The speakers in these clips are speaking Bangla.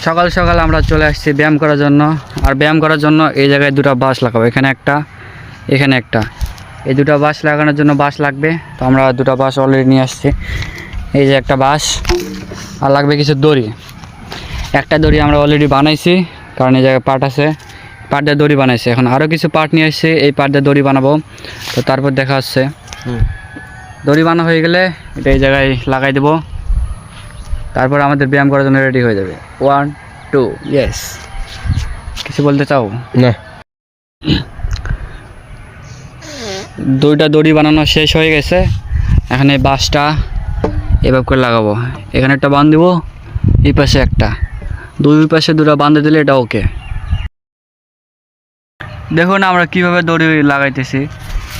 সকাল সকাল আমরা চলে আসছি ব্যায়াম করার জন্য। আর ব্যায়াম করার জন্য এই জায়গায় দুটো বাঁশ লাগাবো, এখানে একটা, এখানে একটা। এই দুটো বাঁশ লাগানোর জন্য বাঁশ লাগবে, তো আমরা দুটো বাঁশ অলরেডি নিয়ে আসছি। এই যে একটা বাঁশ, আর লাগবে কিছু দড়ি। একটা দড়ি আমরা অলরেডি বানাইছি, কারণ এই জায়গায় পাট আছে, পাট দিয়ে দড়ি বানাইছি। এখন আরও কিছু পাট নিয়ে আসছি, এই পাট দিয়ে দড়ি বানাবো। তো তারপর দেখা হচ্ছে। দড়ি বানা হয়ে গেলে এটা এই জায়গায় লাগাই দেবো, তারপর আমাদের ব্যায়াম করার জন্য রেডি হয়ে যাবে। 1 2 ইয়েস। কিছু বলতে চাও? না, দুইটা দড়ি বানানো শেষ হয়ে গেছে। এখন এই বাঁশটা এভাবে করে লাগাবো। এখানে একটা বাঁধ দিব, এই পাশে একটা, দুই পাশে দুটো বাঁধে দিলে এটা ওকে। দেখুন আমরা কিভাবে দড়ি লাগাইতেছি।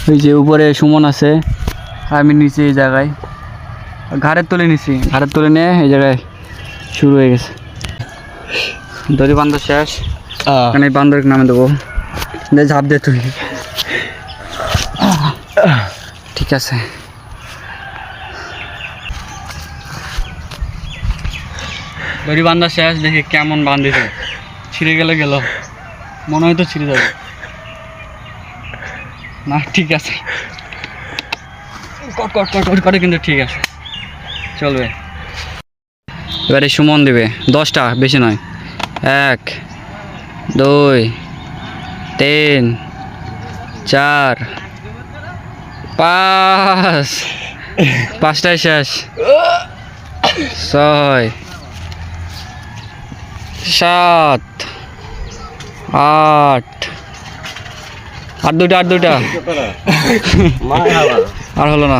ওই যে উপরে সুমন আছে, আমি নিচে এই জায়গায় ঘাড়ের তুলে নিছি, ঘাড়ের তুলে নিয়ে এই জায়গায় শুরু হয়ে গেছে। দড়ি বান্ধা শেষ, এখানে বান্দর নামে দেবো, ঝাঁপ দে তুই। ঠিক আছে, দড়ি বান্ধা শেষ। দেখি কেমন বান্ধিছে, ছিঁড়ে গেলে গেল, মনে হয় তো ছিঁড়ে যাবে না। ঠিক আছে, কট কট কট কট করে, কিন্তু ঠিক আছে, চলবে। এবারে সুমন দেবে 10টা, বেশি নয়। 1 2 3 4 5, 5টাই শেষ। 6 7 8, আর দুইটা, আর দুইটা, আর হলো না।